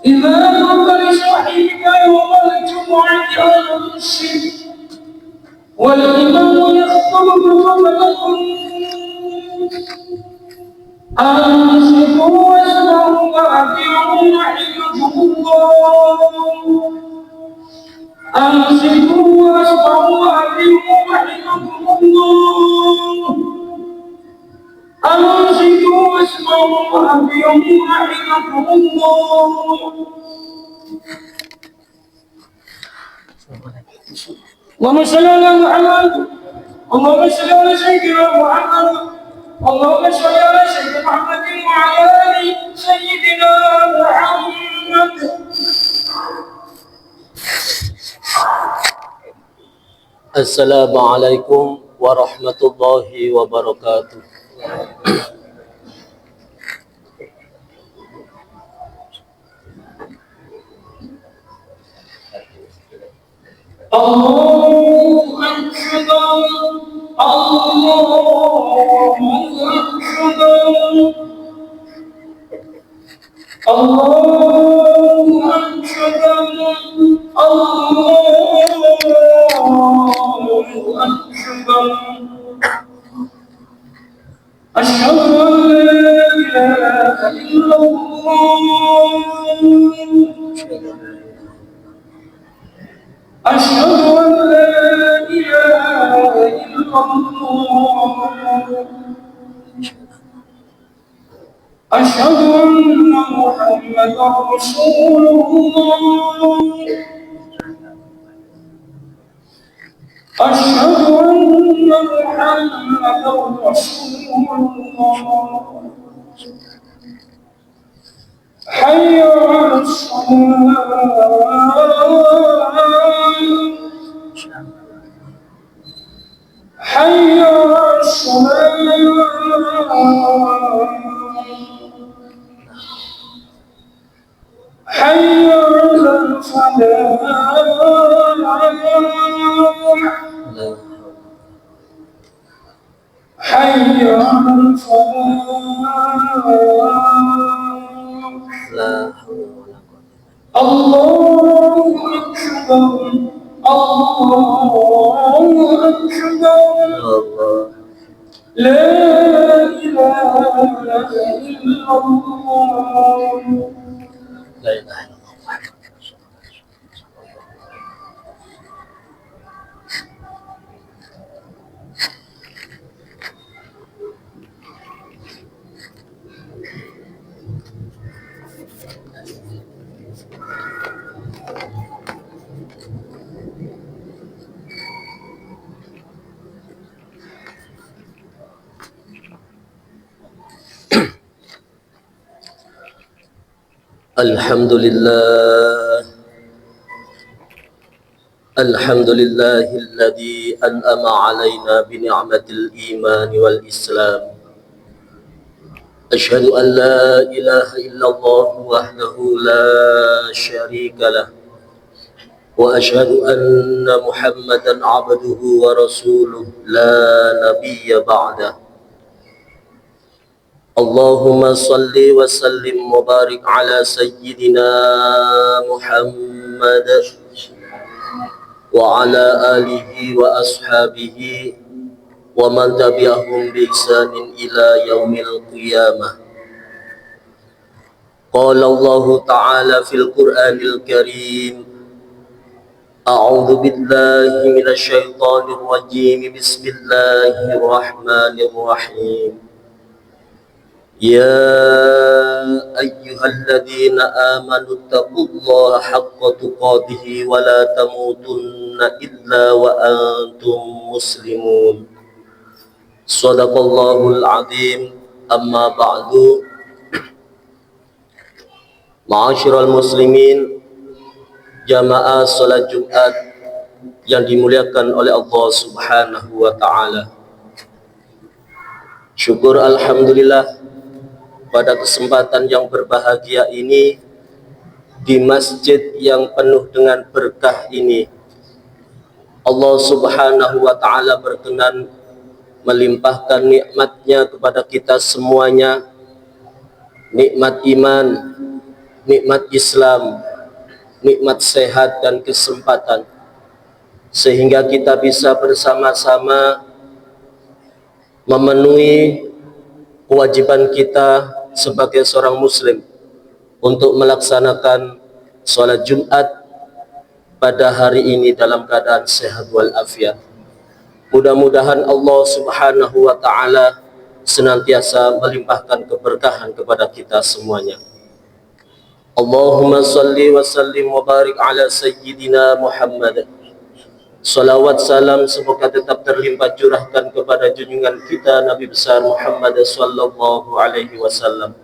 إذا قلت لصاحبك يوم الجمعة أنشد والإمام يخطب فلكم أنصتوا واسمعوا وأطيعوا رحمكم الله. أنصتوا واسمعوا وأطيعوا رحمكم الله. أنصتوا واسمعوا وأطيعوا رحمكم الله. اللهم صل على محمد. اللهم صل على سيدنا محمد. اللهم صل على سيدنا محمد وعلى آل سيدنا محمد. Assalamualaikum warahmatullahi wabarakatuh. Allahu Akbar. Allahu Akbar. Allahu Akbar. Allahu Akbar. Asyhadu an la ilaha illallah. أشهد أن لا إله إلا الله. أشهد أن محمدا رسول الله. أشهد أن محمدا رسول الله. حي على الصلاة. حي على الصلاة. حي على الفلاح. حي على الفلاح. الله أكبر. الله أكبر. لا إله إلا الله. La ilaha illallah. Alhamdulillah. Alhamdulillahilladzi an'ama 'alaina bi ni'matil iman wal islam. Asyhadu an la ilaha illallah wahdahu la syarika lah. Wa asyhadu anna Muhammadan 'abduhu wa rasuluh la nabiyya ba'dah. Allahumma salli wa sallim wa barik ala sayyidina Muhammad wa ala alihi wa ashabihi wa man tabi'ahum bi ihsanin ila yaumil qiyamah. Qala Allah ta'ala fil Qur'anil Karim. A'udzu billahi minasy syaithanir rajim. Bismillahirrahmanirrahim. يا أيها الذين آمنوا اتقوا الله حق تقاته ولا تموتن إلا وأنتم مسلمون. صدق الله العظيم. أما بعد. Ma'asyiral muslimin, jamaah salat Jumat yang dimuliakan oleh Allah Subhanahu wa taala. Syukur alhamdulillah pada kesempatan yang berbahagia ini, di masjid yang penuh dengan berkah ini, Allah Subhanahu wa ta'ala berkenan melimpahkan nikmatnya kepada kita semuanya, nikmat iman, nikmat Islam, nikmat sehat dan kesempatan, sehingga kita bisa bersama-sama memenuhi kewajiban kita sebagai seorang muslim untuk melaksanakan sholat Jumat pada hari ini dalam keadaan sehat walafiat. Mudah-mudahan Allah Subhanahu wa ta'ala senantiasa melimpahkan keberkahan kepada kita semuanya. Allahumma salli wa sallim wa barik ala Sayyidina Muhammad. Salawat salam semoga tetap terlimpah curahkan kepada junjungan kita Nabi besar Muhammad sallallahu alaihi wasallam,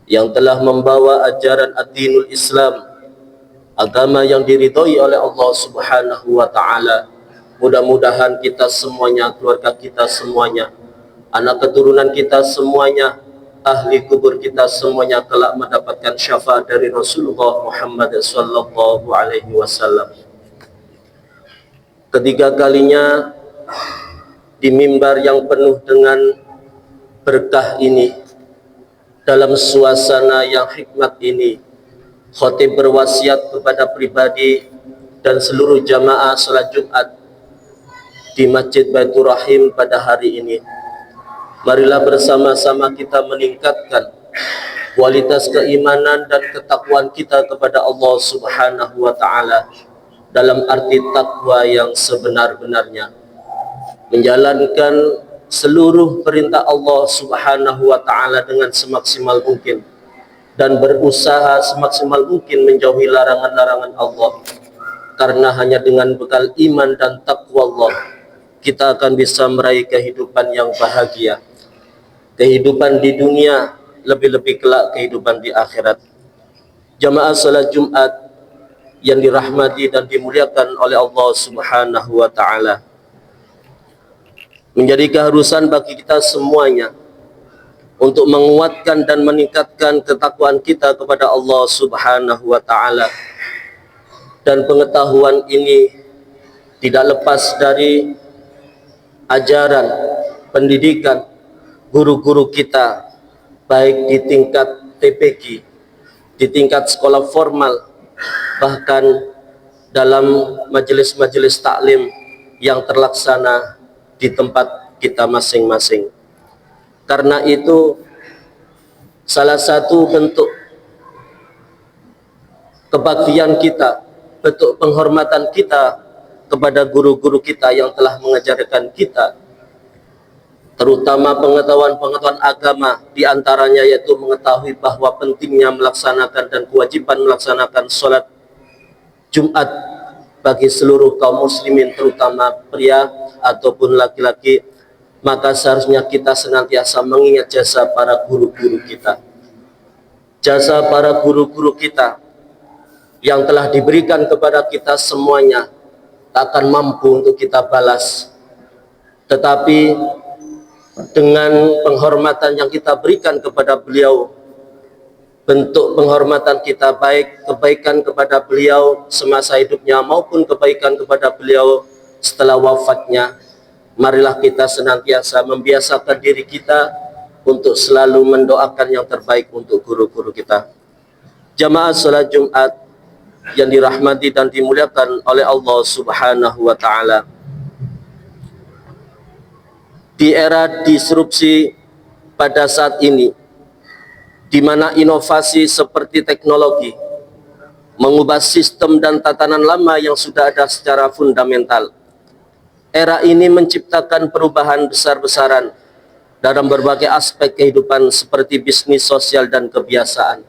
yang telah membawa ajaran ad-dinul Islam, agama yang diridhoi oleh Allah Subhanahu wa ta'ala. Mudah-mudahan kita semuanya, keluarga kita semuanya, anak keturunan kita semuanya, ahli kubur kita semuanya kelak mendapatkan syafaat dari Rasulullah Muhammad sallallahu alaihi wasallam. Ketiga kalinya di mimbar yang penuh dengan berkah ini, dalam suasana yang hikmat ini, khatib berwasiat kepada pribadi dan seluruh jamaah salat Jumat di Masjid Baitur Rahim pada hari ini. Marilah bersama-sama kita meningkatkan kualitas keimanan dan ketakwaan kita kepada Allah Subhanahu wa ta'ala dalam arti takwa yang sebenar-benarnya, menjalankan seluruh perintah Allah Subhanahu wa ta'ala dengan semaksimal mungkin dan berusaha semaksimal mungkin menjauhi larangan-larangan Allah, karena hanya dengan bekal iman dan takwa Allah kita akan bisa meraih kehidupan yang bahagia, kehidupan di dunia, lebih-lebih kelak kehidupan di akhirat. Jamaah salat Jumat yang dirahmati dan dimuliakan oleh Allah Subhanahu wa ta'ala, menjadi keharusan bagi kita semuanya untuk menguatkan dan meningkatkan ketakwaan kita kepada Allah Subhanahu wa ta'ala. Dan pengetahuan ini tidak lepas dari ajaran, pendidikan guru-guru kita, baik di tingkat TPQ, di tingkat sekolah formal, bahkan dalam majelis-majelis taklim yang terlaksana di tempat kita masing-masing. Karena itu, salah satu bentuk kebaktian kita, bentuk penghormatan kita kepada guru-guru kita yang telah mengajarkan kita, terutama pengetahuan-pengetahuan agama, diantaranya yaitu mengetahui bahwa pentingnya melaksanakan dan kewajiban melaksanakan sholat Jumat bagi seluruh kaum muslimin, terutama pria ataupun laki-laki. Maka seharusnya kita senantiasa mengingat jasa para guru-guru kita, jasa para guru-guru kita yang telah diberikan kepada kita semuanya, tak akan mampu untuk kita balas. Tetapi dengan penghormatan yang kita berikan kepada beliau, bentuk penghormatan kita, baik kebaikan kepada beliau semasa hidupnya maupun kebaikan kepada beliau setelah wafatnya, marilah kita senantiasa membiasakan diri kita untuk selalu mendoakan yang terbaik untuk guru-guru kita. Jamaah salat Jumat yang dirahmati dan dimuliakan oleh Allah Subhanahu wa ta'ala, di era disrupsi pada saat ini, di mana inovasi seperti teknologi mengubah sistem dan tatanan lama yang sudah ada secara fundamental, era ini menciptakan perubahan besar-besaran dalam berbagai aspek kehidupan seperti bisnis, sosial, dan kebiasaan.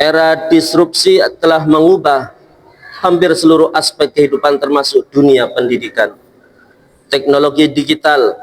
Era disrupsi telah mengubah hampir seluruh aspek kehidupan termasuk dunia pendidikan. Teknologi digital,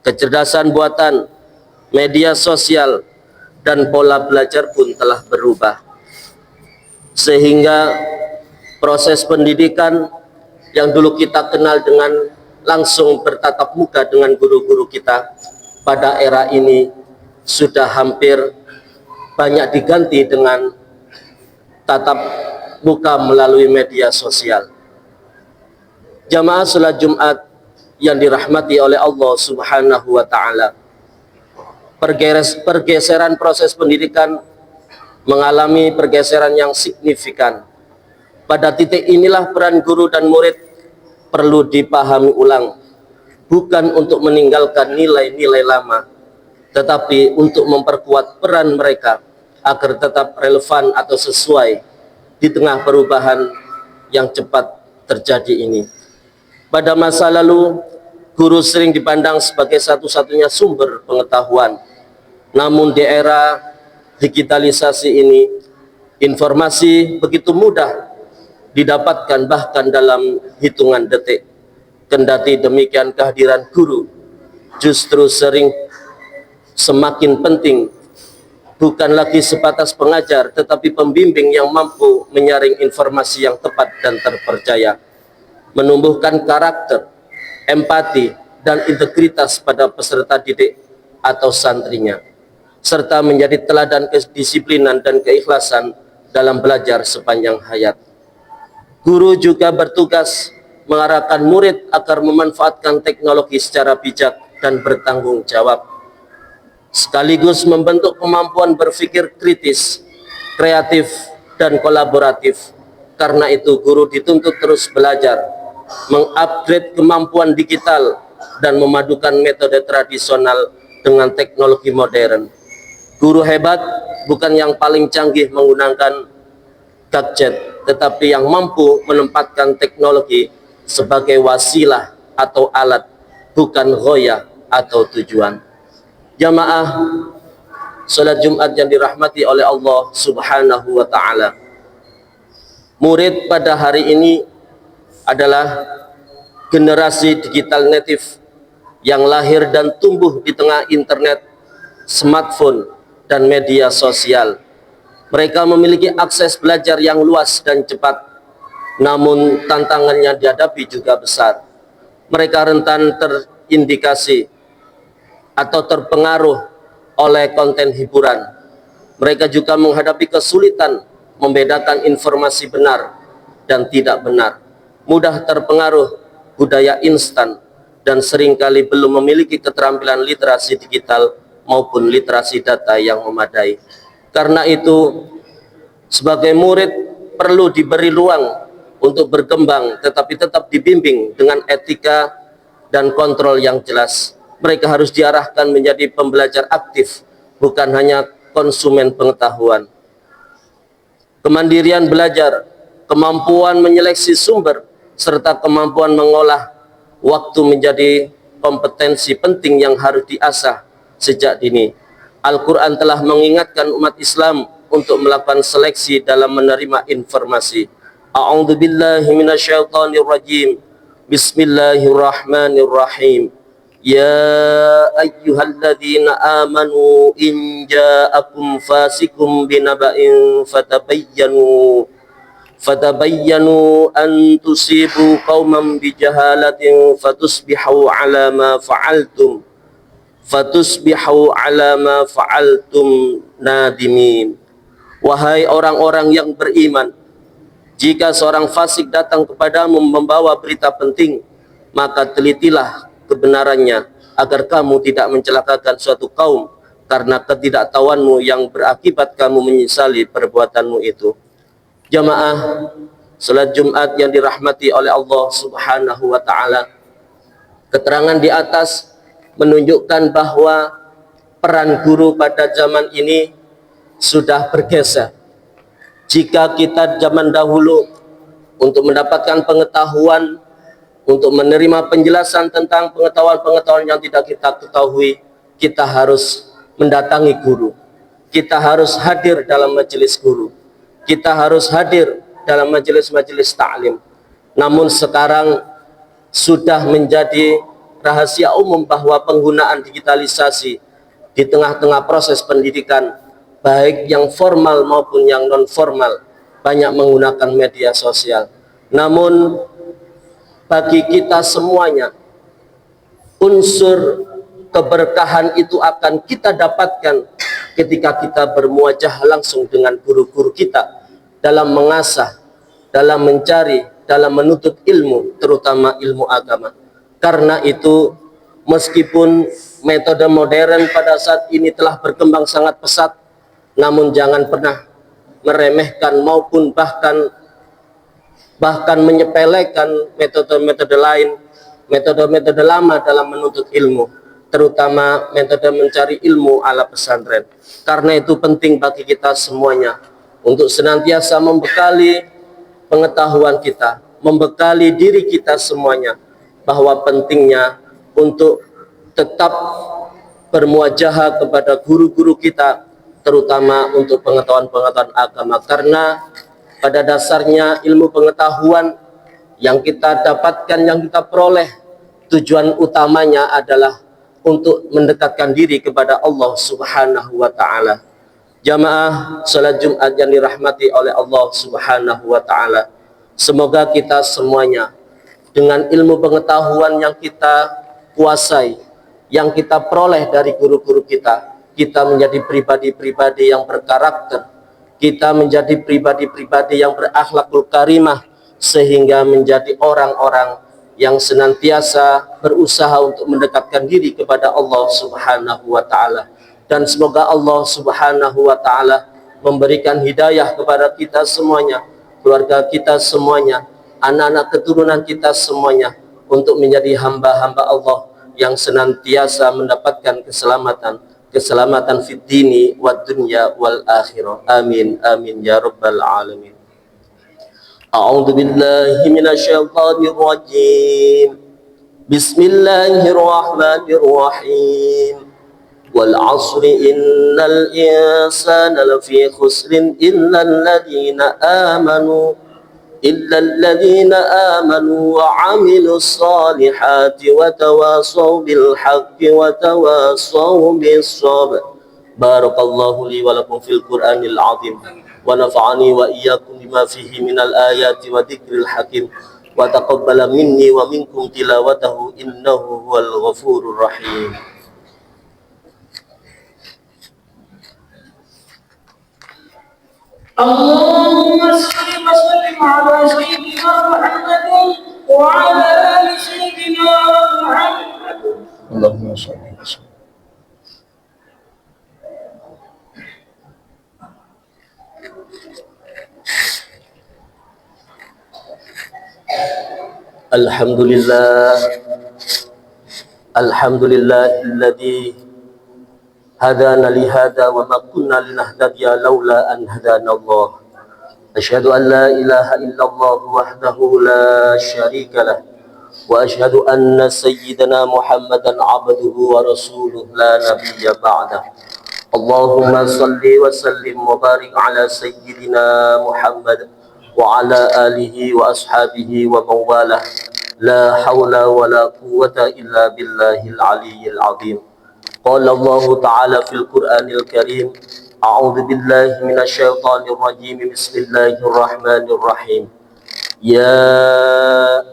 kecerdasan buatan, media sosial, dan pola belajar pun telah berubah. Sehingga proses pendidikan yang dulu kita kenal dengan langsung bertatap muka dengan guru-guru kita, pada era ini sudah hampir banyak diganti dengan tatap muka melalui media sosial. Jamaah salat Jumat yang dirahmati oleh Allah Subhanahu wa ta'ala, pergeseran proses pendidikan mengalami pergeseran yang signifikan. Pada titik inilah peran guru dan murid perlu dipahami ulang, bukan untuk meninggalkan nilai-nilai lama, tetapi untuk memperkuat peran mereka agar tetap relevan atau sesuai di tengah perubahan yang cepat terjadi ini. Pada masa lalu, guru sering dipandang sebagai satu-satunya sumber pengetahuan. Namun di era digitalisasi ini, informasi begitu mudah didapatkan bahkan dalam hitungan detik. Kendati demikian, kehadiran guru justru sering semakin penting, bukan lagi sebatas pengajar, tetapi pembimbing yang mampu menyaring informasi yang tepat dan terpercaya, menumbuhkan karakter, empati, dan integritas pada peserta didik atau santrinya, serta menjadi teladan kedisiplinan dan keikhlasan dalam belajar sepanjang hayat. Guru juga bertugas mengarahkan murid agar memanfaatkan teknologi secara bijak dan bertanggung jawab, sekaligus membentuk kemampuan berpikir kritis, kreatif, dan kolaboratif. Karena itu, guru dituntut terus belajar, mengupgrade kemampuan digital, dan memadukan metode tradisional dengan teknologi modern. Guru hebat bukan yang paling canggih menggunakan gadget, tetapi yang mampu menempatkan teknologi sebagai wasilah atau alat, bukan ghoyah atau tujuan. Jamaah salat Jumat yang dirahmati oleh Allah Subhanahu wa ta'ala, murid pada hari ini adalah generasi digital native yang lahir dan tumbuh di tengah internet, smartphone, dan media sosial. Mereka memiliki akses belajar yang luas dan cepat, namun tantangannya dihadapi juga besar. Mereka rentan terindikasi atau terpengaruh oleh konten hiburan. Mereka juga menghadapi kesulitan membedakan informasi benar dan tidak benar, mudah terpengaruh budaya instan, dan seringkali belum memiliki keterampilan literasi digital maupun literasi data yang memadai. Karena itu, sebagai murid perlu diberi ruang untuk berkembang, tetapi tetap dibimbing dengan etika dan kontrol yang jelas. Mereka harus diarahkan menjadi pembelajar aktif, bukan hanya konsumen pengetahuan. Kemandirian belajar, kemampuan menyeleksi sumber, serta kemampuan mengolah waktu menjadi kompetensi penting yang harus diasah sejak dini. Al-Quran telah mengingatkan umat Islam untuk melakukan seleksi dalam menerima informasi. A'udzu billahi minasyaitonir rajim. Bismillahirrahmanirrahim. Ya ayyuhalladzina amanu in ja'akum fasikum binaba'in fatabayyanu an tusibu qauman bijahalatin fatusbihu ala ma fa'altum nadimin. Wahai orang-orang yang beriman, jika seorang fasik datang kepadamu membawa berita penting, maka telitilah kebenarannya agar kamu tidak mencelakakan suatu kaum karena ketidaktahuanmu yang berakibat kamu menyesali perbuatanmu itu. Jamaah salat Jumat yang dirahmati oleh Allah Subhanahu wa ta'ala, keterangan di atas menunjukkan bahwa peran guru pada zaman ini sudah bergeser. Jika kita zaman dahulu untuk mendapatkan pengetahuan, untuk menerima penjelasan tentang pengetahuan-pengetahuan yang tidak kita ketahui, kita harus mendatangi guru, kita harus hadir dalam majelis guru, kita harus hadir dalam majelis-majelis ta'lim. Namun sekarang sudah menjadi rahasia umum bahwa penggunaan digitalisasi di tengah-tengah proses pendidikan, baik yang formal maupun yang non formal, banyak menggunakan media sosial. Namun bagi kita semuanya, unsur keberkahan itu akan kita dapatkan ketika kita bermuajah langsung dengan guru-guru kita dalam mengasah, dalam mencari, dalam menuntut ilmu, terutama ilmu agama. Karena itu, meskipun metode modern pada saat ini telah berkembang sangat pesat, namun jangan pernah meremehkan maupun bahkan menyepelekan metode-metode lain, metode-metode lama dalam menuntut ilmu, terutama metode mencari ilmu ala pesantren. Karena itu penting bagi kita semuanya untuk senantiasa membekali pengetahuan kita, membekali diri kita semuanya, bahwa pentingnya untuk tetap bermuajahah kepada guru-guru kita, terutama untuk pengetahuan-pengetahuan agama. Karena pada dasarnya ilmu pengetahuan yang kita dapatkan, yang kita peroleh, tujuan utamanya adalah untuk mendekatkan diri kepada Allah Subhanahu wa Ta'ala. Jamaah salat Jumat yang dirahmati oleh Allah Subhanahu wa Ta'ala, semoga kita semuanya dengan ilmu pengetahuan yang kita kuasai, yang kita peroleh dari guru-guru kita menjadi pribadi-pribadi yang berkarakter, kita menjadi pribadi-pribadi yang berakhlakul karimah, sehingga menjadi orang-orang yang senantiasa berusaha untuk mendekatkan diri kepada Allah Subhanahu wa Ta'ala. Dan semoga Allah Subhanahu wa Ta'ala memberikan hidayah kepada kita semuanya, keluarga kita semuanya, anak-anak keturunan kita semuanya, untuk menjadi hamba-hamba Allah yang senantiasa mendapatkan keselamatan fid dini wad dunya wal akhirah. Amin amin ya rabbal alamin. A'udzu billahi minasyaitonir rajim. Bismillahirrahmanirrahim. Wal 'asri innal insana lafi khusrin illa alladziina amanu wa 'amilus salihati wa tawasaw bil haqqi wa tawasaw bis sabr. Barakallahu li wa lakum fil Qur'anil 'azim wa nafa'ani wa iyyakum bima fihi minal ayati wa dzikril hakim wa taqabbala minni wa minkum tilawatahu innahu huwal ghafurur rahim. اللهم صل وسلم على سيدنا محمد وعلى آل سيدنا محمد. اللهم صل وسلم. Alhamdulillahilladzi hadana li hada wa ma kunna linahtadiya laula an hadana Allah. Asyhadu an la ilaha illallah wahdahu la syarika lah wa asyhadu anna sayyidana Muhammadan abduhu wa rasuluh la nabiyya ba'dah. Allahumma salli wa sallim wa barik ala sayyidina Muhammad wa ala alihi wa ashabihi wa mawalah. La hawla wa la quwwata illa billahil aliyyil azim. Qala Allah ta'ala fil Qur'anil Karim. A'udzu billahi minasyaitonir rajim. Bismillahirrahmanirrahim. Ya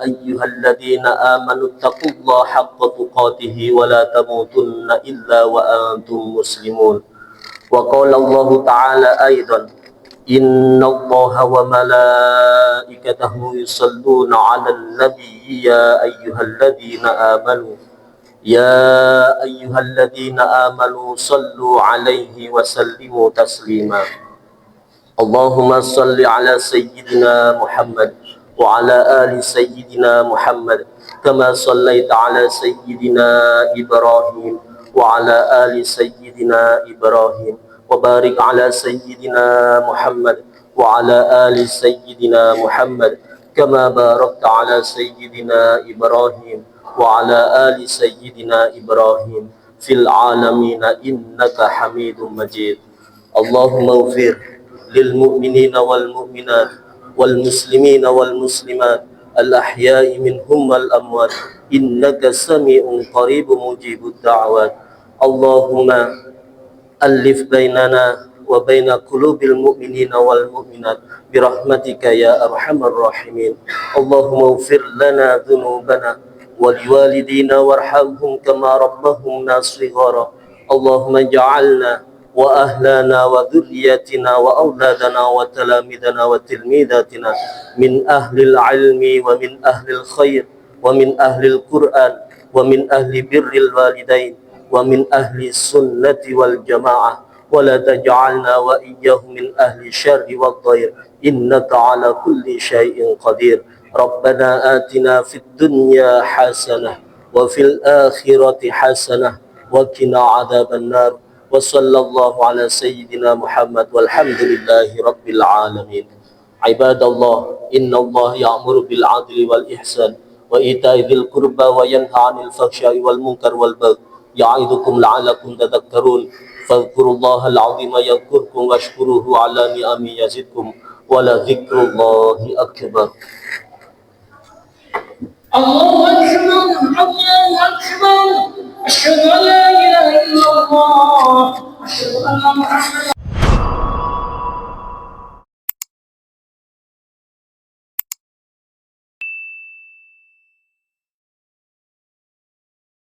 ayyuhalladzina amanu taqullaha haqqa tuqatih wa la tamutunna illa wa antum muslimun. Wa qala Allah ta'ala aidan, innallaha wa malaikatahu yusalluna 'alan nabi ya ayyuhalladzina amanu sallu 'alaihi wa sallimu taslima. Allahumma salli 'ala sayyidina Muhammad wa 'ala ali sayyidina Muhammad kama sallaita 'ala sayyidina Ibrahim wa 'ala ali sayyidina Ibrahim wa barik 'ala sayyidina Muhammad wa 'ala ali sayyidina Muhammad kama barakta 'ala sayyidina Ibrahim wa 'ala ali sayyidina Ibrahim fil 'alamin innaka Hamidum Majid. Allahumma ighfir lil mu'minina wal mu'minat wal muslimina wal muslimat al ahya'i minhum wal amwat innaka sami'un qaribun mujibud da'wat. Allahumma alif bainana wa baina qulubil mu'minina wal mu'minat birahmatika ya arhamar rahimin. Allahumma ighfir lana dhunubana wa liwalidina warhamhum kama rabbahumna shighara. Allahumma ja'alna wa ahlana wa dhurriyyatina wa awladana wa talamidana wa tilmidatina min ahlil ilmi wa min ahlil khair wa min ahlil Qur'an wa min ahli birril walidain wa min ahli sunnati wal jamaah ولا تجعلنا وإياهم من أهل الشر والضير إنك على كل شيء قدير. ربنا آتنا في الدنيا حسنة وفي الآخرة حسنة وقنا عذاب النار. وصلى الله على سيدنا محمد والحمد لله رب العالمين. عباد الله، إن الله يأمر بالعدل والإحسان وإيتاء ذي القربى وينهى عن الفحشاء والمنكر والبغي يعظكم لعلكم تذكرون. فاذكروا الله العظيم يذكركم واشكروه على نعمه يزدكم ولذكر الله أكبر. الله أكبر الله أكبر. أشهد أن لا إله إلا الله. أشهد أن محمدا